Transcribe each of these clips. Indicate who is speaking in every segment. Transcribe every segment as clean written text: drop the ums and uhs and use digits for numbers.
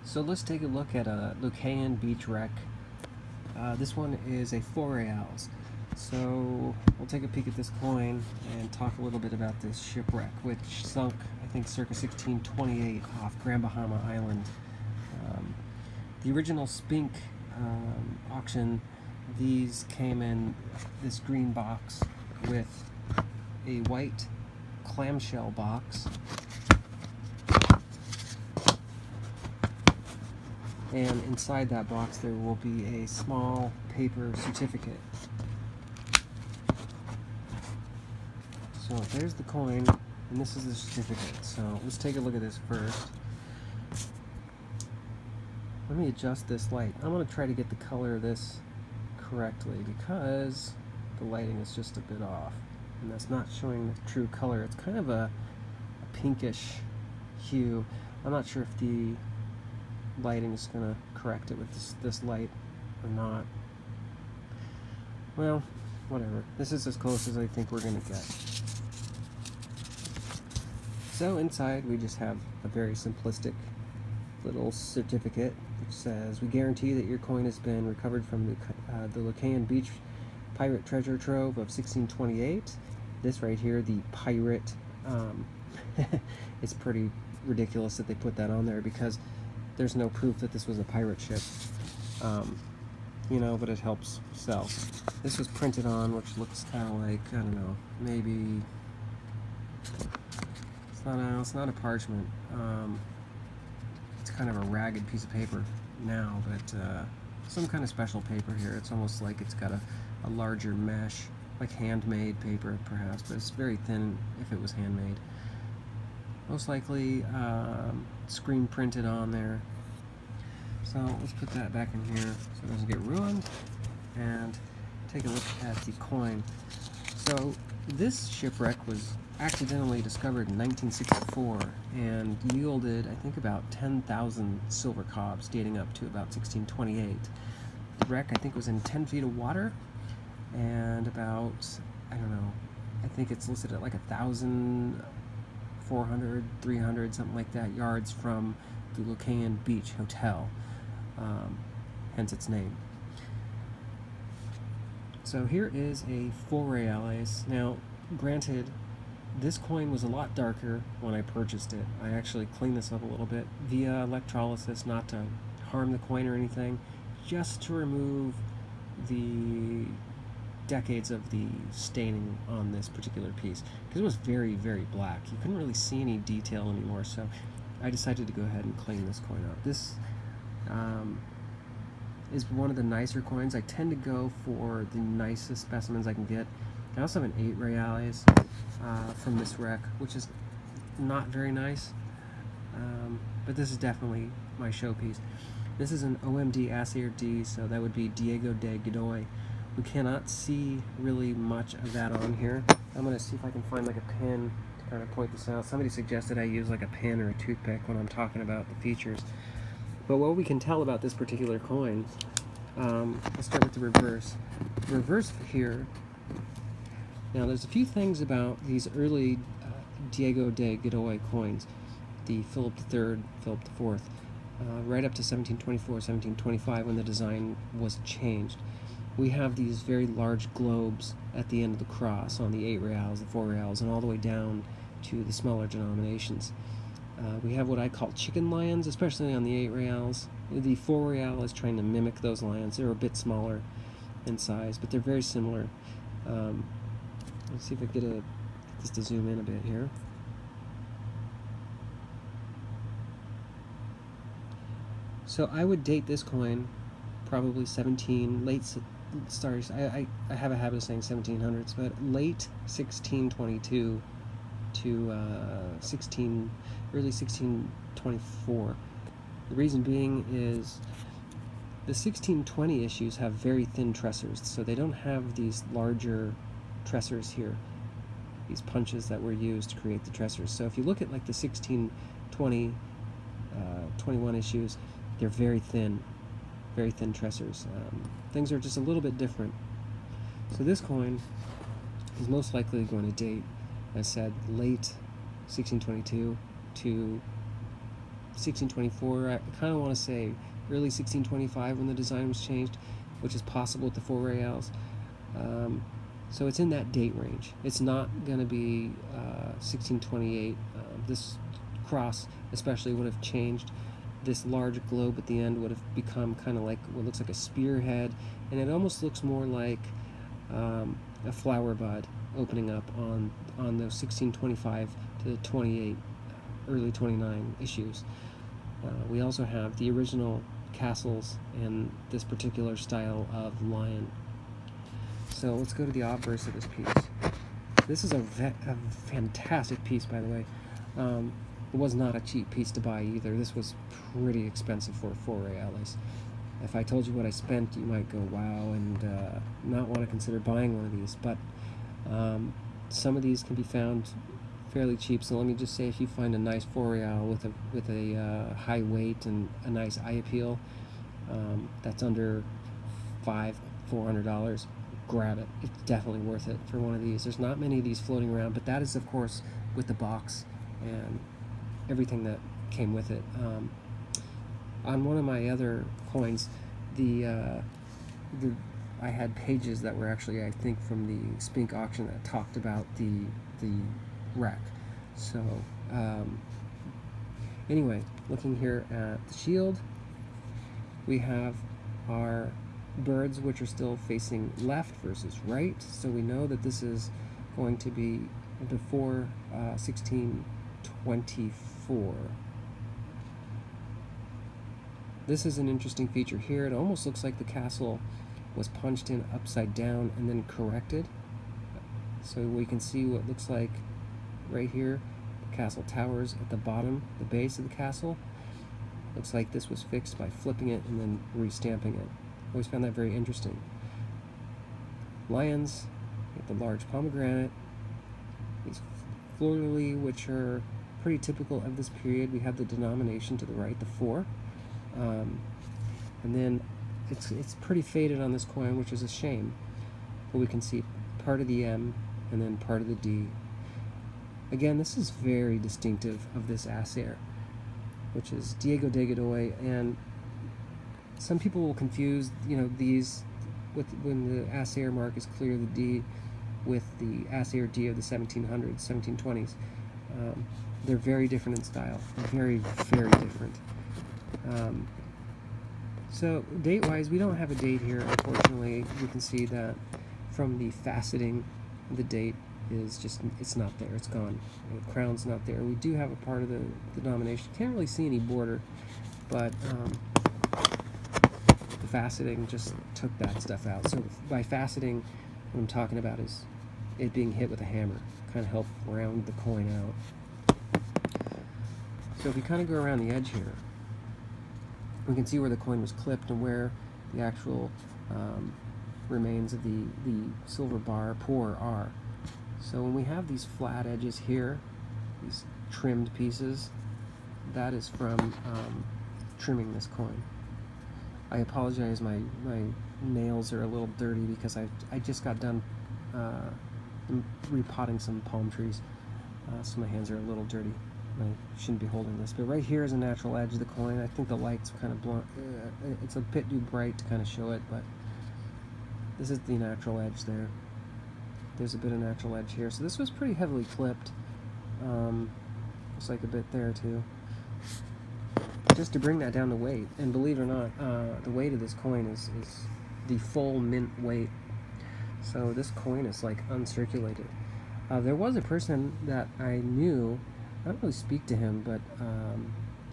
Speaker 1: So let's take a look at a Lucayan Beach Wreck. This one is a 4 reals. So we'll take a peek at this coin and talk a little bit about this shipwreck, which sunk, I think, circa 1628 off Grand Bahama Island. The original Spink auction, these came in this green box with a white clamshell box, and inside that box there will be a small paper certificate. So there's the coin, and this is the certificate. So let's take a look at this first. Let me adjust this light. I'm going to try to get the color of this correctly because the lighting is just a bit off, and that's not showing the true color. It's kind of a pinkish hue. I'm not sure if the lighting is going to correct it with this light or not. Well, whatever. This is as close as I think we're going to get. So inside we just have a very simplistic little certificate which says, "We guarantee that your coin has been recovered from the Lucayan Beach pirate treasure trove of 1628. This right here, the pirate, it's pretty ridiculous that they put that on there because there's no proof that this was a pirate ship. You know, but it helps sell. This was printed on, which looks kind of like, I don't know, maybe it's not a parchment. It's kind of a ragged piece of paper now, but some kind of special paper here. It's almost like it's got a larger mesh, like handmade paper perhaps, but it's very thin if it was handmade. Most likely screen printed on there. So let's put that back in here so it doesn't get ruined, and take a look at the coin. So this shipwreck was accidentally discovered in 1964 and yielded, I think, about 10,000 silver cobs dating up to about 1628. The wreck, I think, was in 10 feet of water and about, I don't know, I think it's listed at like 1,400, 300, something like that, yards from the Lucayan Beach Hotel, hence its name. So here is a 4 reales. Now, granted, this coin was a lot darker when I purchased it. I actually cleaned this up a little bit via electrolysis, not to harm the coin or anything, just to remove the decades of the staining on this particular piece, because it was very, very black. You couldn't really see any detail anymore, so I decided to go ahead and clean this coin up. This is one of the nicer coins. I tend to go for the nicest specimens I can get. I also have an 8 reales from this wreck, which is not very nice, but this is definitely my showpiece. This is an OMD Assayer D, so that would be Diego de Godoy. We cannot see really much of that on here. I'm going to see if I can find like a pen to kind of point this out. Somebody suggested I use like a pen or a toothpick when I'm talking about the features. But what we can tell about this particular coin, let's start with the reverse. The reverse here, now there's a few things about these early Diego de Godoy coins, the Philip III, Philip IV, right up to 1724, 1725 when the design was changed. We have these very large globes at the end of the cross on the 8 reals, the 4 reals, and all the way down to the smaller denominations. We have what I call chicken lions, especially on the 8 reals. The 4 real is trying to mimic those lions. They're a bit smaller in size, but they're very similar. Let's see if I can get this to zoom in a bit here. So I would date this coin probably I have a habit of saying 1700s, but late 1622 to early 1624. The reason being is the 1620 issues have very thin tressors, so they don't have these larger tressors here, these punches that were used to create the tressors. So if you look at like the 1620, 21 issues, they're very thin tressors. Things are just a little bit different. So this coin is most likely going to date, as I said, late 1622 to 1624. I kind of want to say early 1625 when the design was changed, which is possible with the 4 reals. So it's in that date range. It's not going to be 1628. This cross especially would have changed. This large globe at the end would have become kind of like what looks like a spearhead, and it almost looks more like a flower bud opening up on those 1625 to 28, early 29 issues. We also have the original castles and this particular style of lion. So let's go to the obverse of this piece. This is a fantastic piece, by the way. It was not a cheap piece to buy either. This was pretty expensive for 4 reales. If I told you what I spent, you might go wow and not want to consider buying one of these. But some of these can be found fairly cheap. So let me just say, if you find a nice 4 real with a high weight and a nice eye appeal, that's under $400. Grab it. It's definitely worth it for one of these. There's not many of these floating around, but that is, of course, with the box and everything that came with it. On one of my other coins, I had pages that were actually, I think, from the Spink auction that talked about the wreck. So anyway, looking here at the shield, we have our birds, which are still facing left versus right, so we know that this is going to be before 1624. This is an interesting feature here. It almost looks like the castle was punched in upside down and then corrected. So we can see what looks like right here, the castle towers at the bottom, the base of the castle. Looks like this was fixed by flipping it and then restamping it. Always found that very interesting. Lions, with the large pomegranate, these fleur-de-lis, which are pretty typical of this period. We have the denomination to the right, the 4. And then it's pretty faded on this coin, which is a shame. But we can see part of the M and then part of the D. Again, this is very distinctive of this Acer, which is Diego de Godoy, and some people will confuse, these with when the Acer mark is clear, the D, with the Acer D of the 1700s, 1720s. They're very different in style, very, very different. So date-wise, we don't have a date here, unfortunately. You can see that from the faceting, the date is just, it's not there, it's gone. The crown's not there. We do have a part of the denomination. Can't really see any border, but the faceting just took that stuff out. So by faceting, what I'm talking about is it being hit with a hammer, kind of help round the coin out. So if we kind of go around the edge here, we can see where the coin was clipped and where the actual remains of the silver bar pour are. So when we have these flat edges here, these trimmed pieces, that is from trimming this coin. I apologize, my nails are a little dirty because I just got done repotting some palm trees, so my hands are a little dirty. I shouldn't be holding this, but right here is a natural edge of the coin. I think the light's kind of blunt. It's a bit too bright to kind of show it, but this is the natural edge there. There's a bit of natural edge here. So this was pretty heavily clipped. Looks like a bit there too. Just to bring that down to weight, and believe it or not, the weight of this coin is the full mint weight. So this coin is like uncirculated. There was a person that I knew, I don't really speak to him, but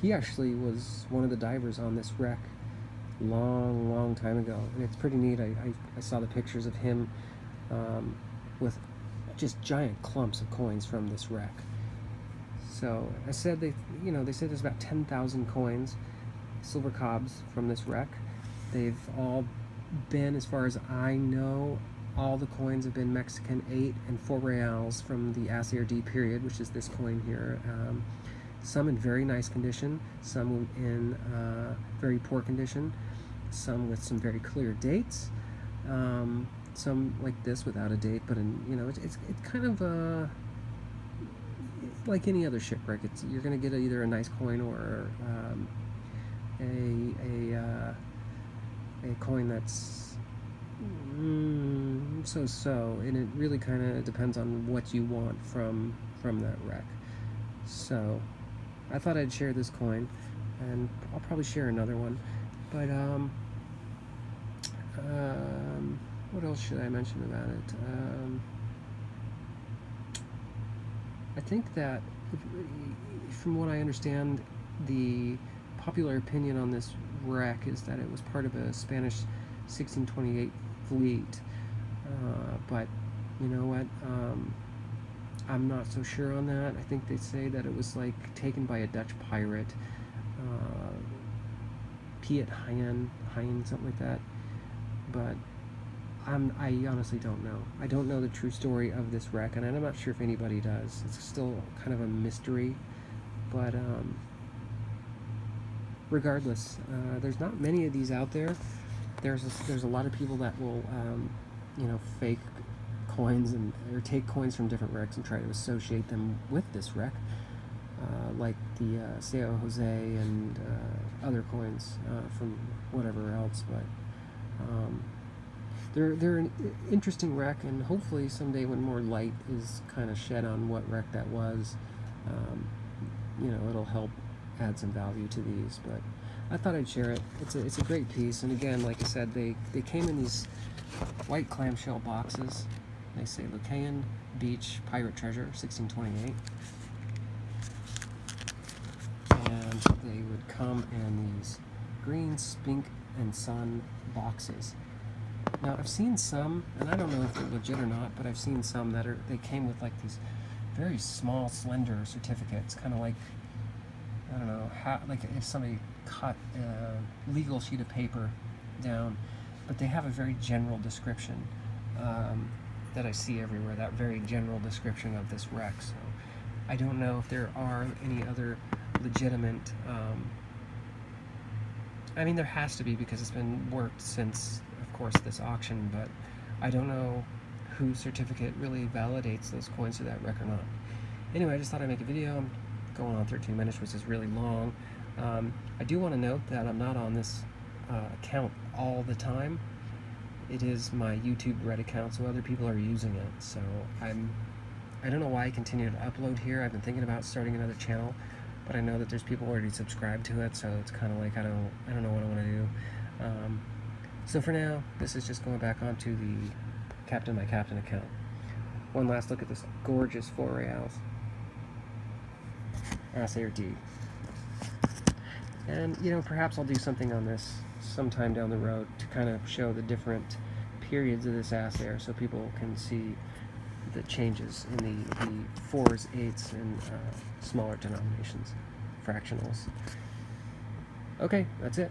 Speaker 1: he actually was one of the divers on this wreck long time ago, and it's pretty neat. I saw the pictures of him with just giant clumps of coins from this wreck. So I said they said there's about 10,000 coins, silver cobs from this wreck. They've all been, as far as I know, all the coins have been Mexican 8 and 4 reals from the Acer D period, which is this coin here. Some in very nice condition, some in very poor condition, some with some very clear dates, some like this without a date, but it's kind of like any other shipwreck, you're going to get either a nice coin or a coin that's so-so, and it really kind of depends on what you want from that wreck. So I thought I'd share this coin, and I'll probably share another one. But what else should I mention about it? I think that, from what I understand, the popular opinion on this wreck is that it was part of a Spanish 1628 fleet. But you know what? I'm not so sure on that. I think they say that it was like taken by a Dutch pirate, Piet Hein, something like that. But I honestly don't know. I don't know the true story of this wreck, and I'm not sure if anybody does. It's still kind of a mystery. But regardless, there's not many of these out there. There's a lot of people that will, fake coins or take coins from different wrecks and try to associate them with this wreck, like the Sao Jose and other coins from whatever else. But they're an interesting wreck, and hopefully someday when more light is kind of shed on what wreck that was, it'll help add some value to these. But I thought I'd share it. It's a great piece, and again, like I said, they came in these white clamshell boxes. They say Lucayan Beach Pirate Treasure, 1628. And they would come in these green Spink and Sun boxes. Now, I've seen some, and I don't know if they're legit or not, but I've seen some that they came with like these very small, slender certificates, kind of like, I don't know, like if somebody cut a legal sheet of paper down, but they have a very general description that I see everywhere, that very general description of this wreck. So I don't know if there are any other legitimate, I mean, there has to be, because it's been worked since, of course, this auction, but I don't know whose certificate really validates those coins to that wreck or not. Anyway, I just thought I'd make a video. I'm going on 13 minutes, which is really long. I do want to note that I'm not on this account all the time. It is my YouTube Red account, so other people are using it. So I don't know why I continue to upload here. I've been thinking about starting another channel, but I know that there's people already subscribed to it, so it's kind of like I don't know what I want to do. So for now, this is just going back onto the Captain My Captain account. One last look at this gorgeous 4 reals. SARD. And perhaps I'll do something on this sometime down the road to kind of show the different periods of this assayer, so people can see the changes in the 4s, 8s, and smaller denominations, fractionals. Okay, that's it.